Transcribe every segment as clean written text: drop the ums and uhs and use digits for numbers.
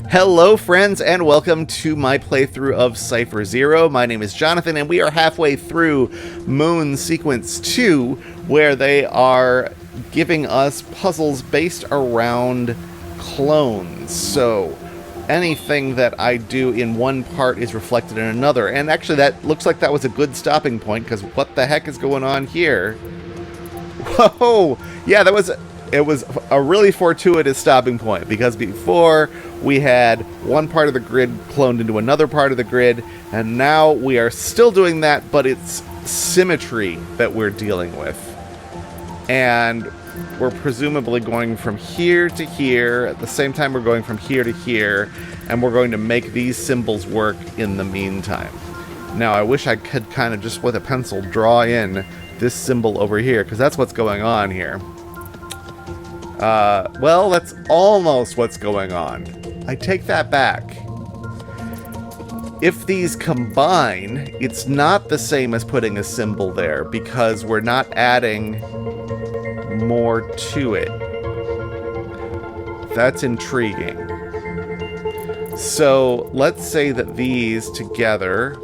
Hello friends and welcome to my playthrough of Cipher Zero. My name is Jonathan and we are halfway through Moon Sequence 2, where they are giving us puzzles based around clones. So anything that I do in one part is reflected in another. And actually that looks like that was a good stopping point, because what the heck is going on here? Whoa! Yeah, it was a really fortuitous stopping point, because before we had one part of the grid cloned into another part of the grid, and now we are still doing that, but it's symmetry that we're dealing with. And we're presumably going from here to here, at the same time we're going from here to here, and we're going to make these symbols work in the meantime. Now, I wish I could kind of just with a pencil draw in this symbol over here, because that's what's going on here. Well, that's almost what's going on. I take that back. If these combine, it's not the same as putting a symbol there, because we're not adding more to it. That's intriguing. So, let's say that these together...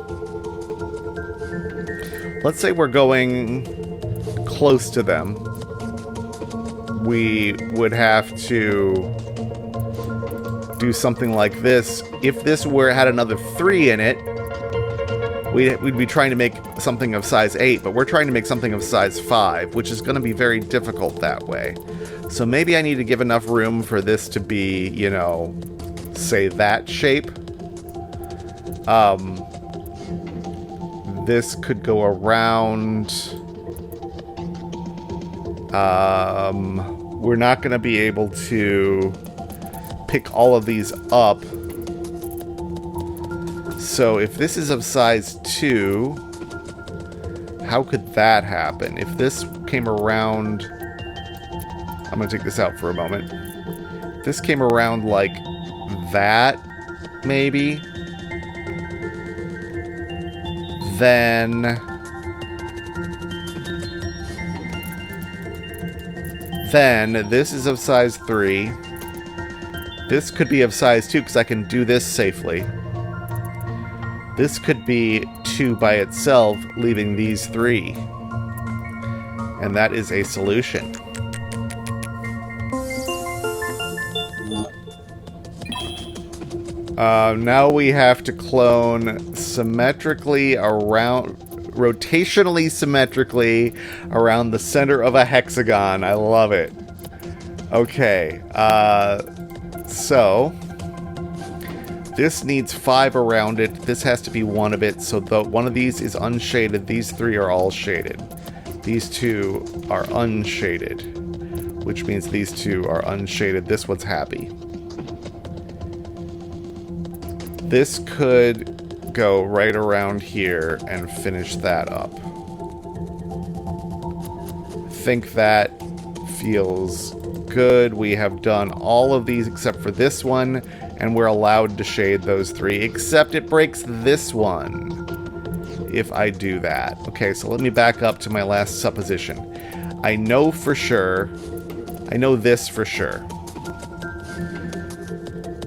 Let's say we're going close to them. We would have to do something like this. If this had another 3 in it, we'd be trying to make something of size 8, but we're trying to make something of size 5, which is going to be very difficult that way. So maybe I need to give enough room for this to be, you know, say that shape. This could go around. We're not going to be able to pick all of these up. So if this is of size 2, how could that happen? If this came around... I'm going to take this out for a moment. If this came around like that, maybe... Then this is of size 3. This could be of size 2 because I can do this safely. This could be 2 by itself, leaving these 3. And that is a solution. Now we have to clone symmetrically around... rotationally symmetrically around the center of a hexagon. I love it. Okay, so this needs 5 around it. This has to be 1 of it, so one of these is unshaded. These 3 are all shaded. These 2 are unshaded, which means these 2 are unshaded. This one's happy. This could go right around here and finish that up. I think that feels good. We have done all of these except for this one, and we're allowed to shade those 3, except it breaks this one if I do that. Okay, so let me back up to my last supposition. I know for sure, I know this for sure.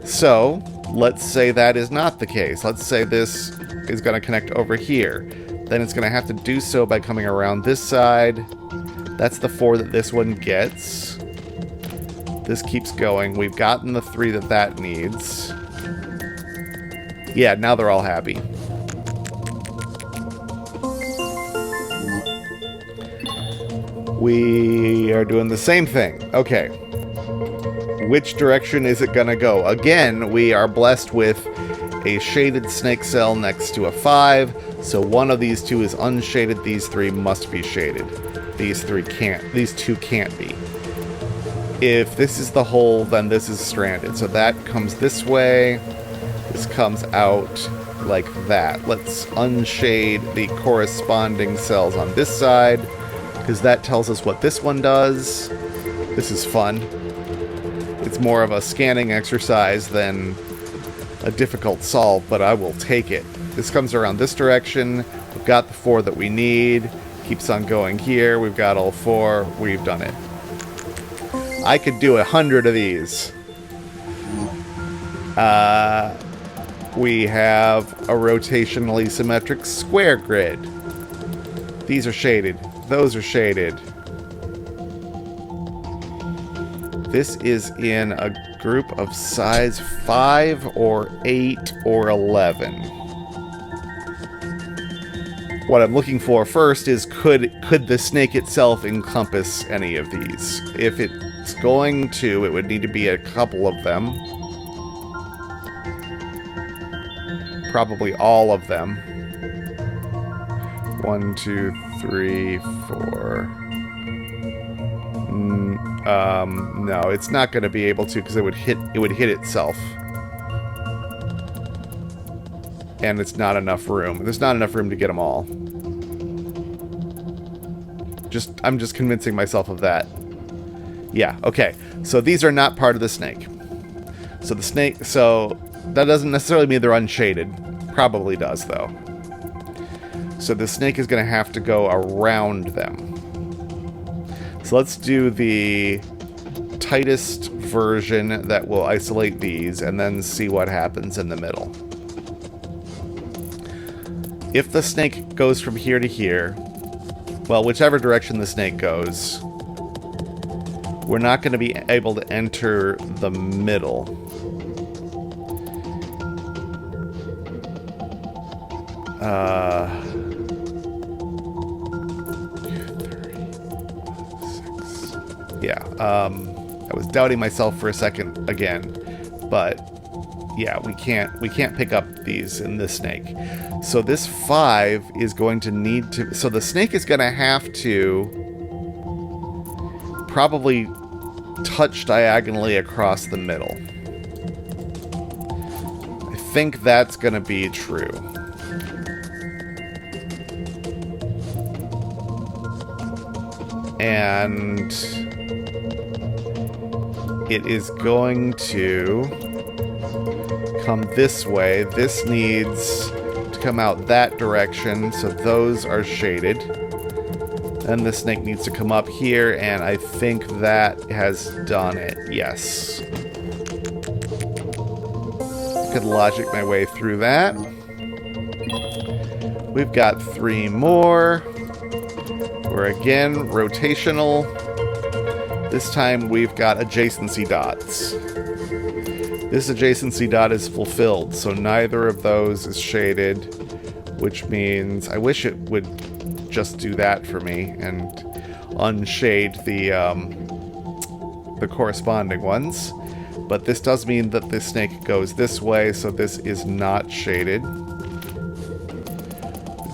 So, let's say that is not the case. Let's say this is going to connect over here. Then it's going to have to do so by coming around this side. That's the 4 that this one gets. This keeps going. We've gotten the 3 that needs. Yeah, now they're all happy. We are doing the same thing. Okay. Which direction is it going to go? Again, we are blessed with a shaded snake cell next to a 5. So one of these 2 is unshaded. These 3 must be shaded. These 2 can't be. If this is the hole, then this is stranded. So that comes this way. This comes out like that. Let's unshade the corresponding cells on this side, because that tells us what this one does. This is fun. It's more of a scanning exercise than a difficult solve, but I will take it. This comes around this direction. We've got the 4 that we need. Keeps on going here. We've got all 4. We've done it. I could do 100 of these. We have a rotationally symmetric square grid. These are shaded. Those are shaded. This is in a group of size 5 or 8 or 11. What I'm looking for first is could the snake itself encompass any of these? If it's going to, it would need to be a couple of them. Probably all of them. 1, 2, 3, 4. No, it's not going to be able to because it would hit itself. And it's not enough room. There's not enough room to get them all. I'm just convincing myself of that. Yeah, okay. So these are not part of the snake. So that doesn't necessarily mean they're unshaded. Probably does, though. So the snake is going to have to go around them. So let's do the tightest version that will isolate these and then see what happens in the middle. If the snake goes from here to here, well, whichever direction the snake goes, we're not going to be able to enter the middle. Yeah, I was doubting myself for a second again, but yeah, we can't pick up these in this snake. So this 5 is going to need to, so the snake is going to have to probably touch diagonally across the middle. I think that's going to be true. And it is going to come this way. This needs to come out that direction, so those are shaded. Then the snake needs to come up here, and I think that has done it. Yes. Could logic my way through that. We've got 3 more. We're again rotational. This time we've got adjacency dots. This adjacency dot is fulfilled, so neither of those is shaded, which means I wish it would just do that for me and unshade the corresponding ones. But this does mean that the snake goes this way, so this is not shaded.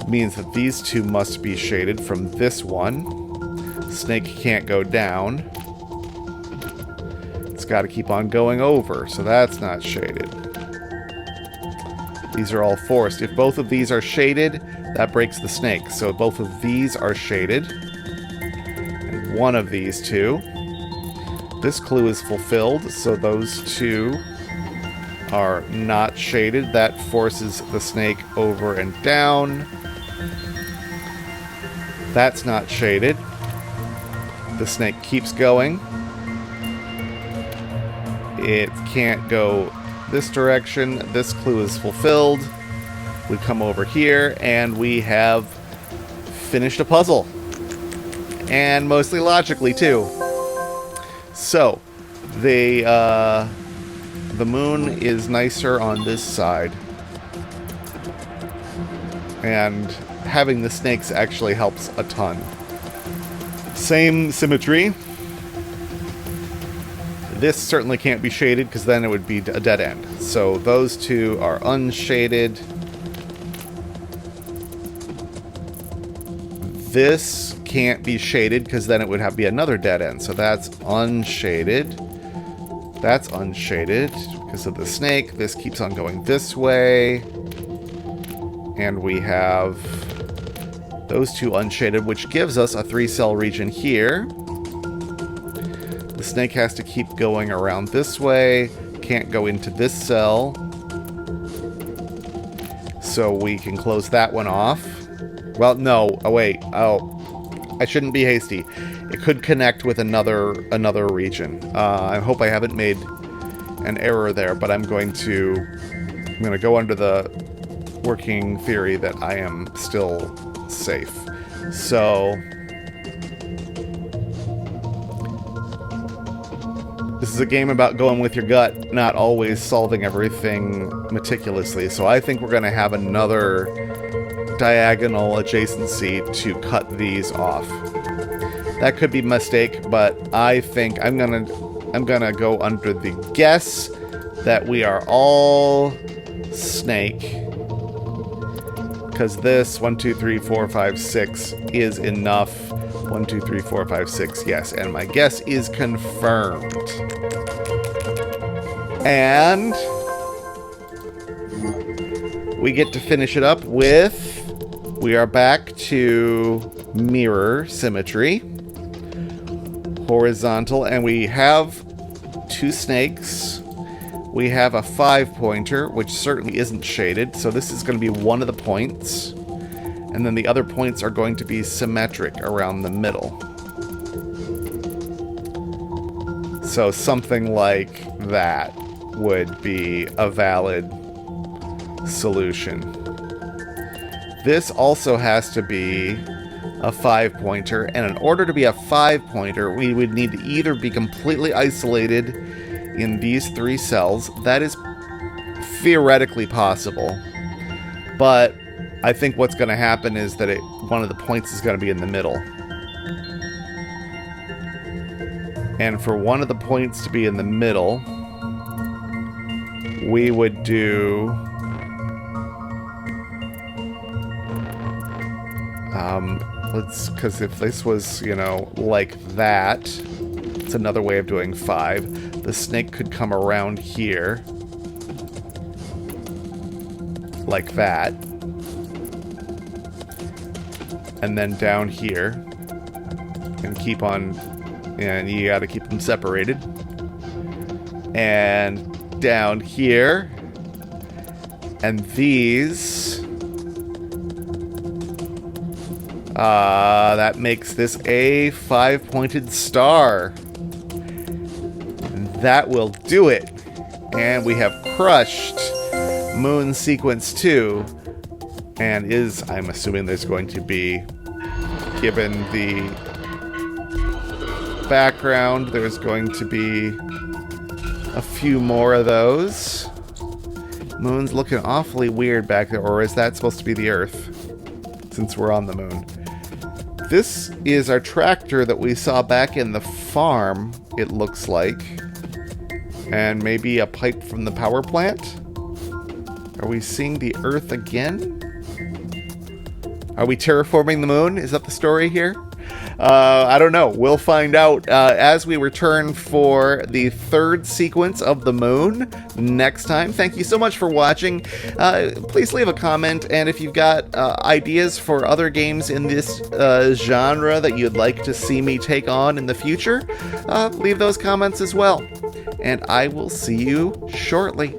It means that these two must be shaded from this one. Snake can't go down. It's got to keep on going over, so that's not shaded. These are all forced. If both of these are shaded, that breaks the snake. So both of these are shaded. And one of these two. This clue is fulfilled, so those two are not shaded. That forces the snake over and down. That's not shaded. The snake keeps going. It can't go this direction. This clue is fulfilled. We come over here and we have finished a puzzle. And mostly logically too. So, the moon is nicer on this side. And having the snakes actually helps a ton. Same symmetry. This certainly can't be shaded because then it would be a dead end. So those two are unshaded. This can't be shaded because then it would have to be another dead end. So that's unshaded. That's unshaded because of the snake. This keeps on going this way. And we have those two unshaded, which gives us a 3-cell region here. The snake has to keep going around this way. Can't go into this cell. So we can close that one off. Well, no. Oh, wait. Oh, I shouldn't be hasty. It could connect with another region. I hope I haven't made an error there, but I'm going to go under the working theory that I am still safe. So this is a game about going with your gut, not always solving everything meticulously. So I think we're going to have another diagonal adjacency to cut these off. That could be a mistake, but I think I'm gonna go under the guess that we are all snake, because this 1, 2, 3, 4, 5, 6 is enough. 1, 2, 3, 4, 5, 6, yes, and my guess is confirmed. And we get to finish it up with, we are back to mirror symmetry, horizontal, and we have 2 snakes. We have a 5-pointer, which certainly isn't shaded, so this is going to be one of the points. And then the other points are going to be symmetric around the middle. So something like that would be a valid solution. This also has to be a 5-pointer, and in order to be a 5-pointer, we would need to either be completely isolated in these 3 cells. That is theoretically possible, but I think what's going to happen is that one of the points is going to be in the middle. And for one of the points to be in the middle, we would do because if this was, like that, it's another way of doing 5. The snake could come around here, like that, and then down here, and keep on, and you got to keep them separated, and down here, and these. That makes this a 5-pointed star. And that will do it. And we have crushed Moon Sequence 2. And I'm assuming there's going to be, given the background, there's going to be a few more of those. Moon's looking awfully weird back there. Or is that supposed to be the Earth? Since we're on the moon. This is our tractor that we saw back in the farm, it looks like. And maybe a pipe from the power plant? Are we seeing the Earth again? Are we terraforming the moon? Is that the story here? I don't know. We'll find out as we return for the 3rd sequence of the moon next time. Thank you so much for watching. Please leave a comment, and if you've got ideas for other games in this genre that you'd like to see me take on in the future, leave those comments as well. And I will see you shortly.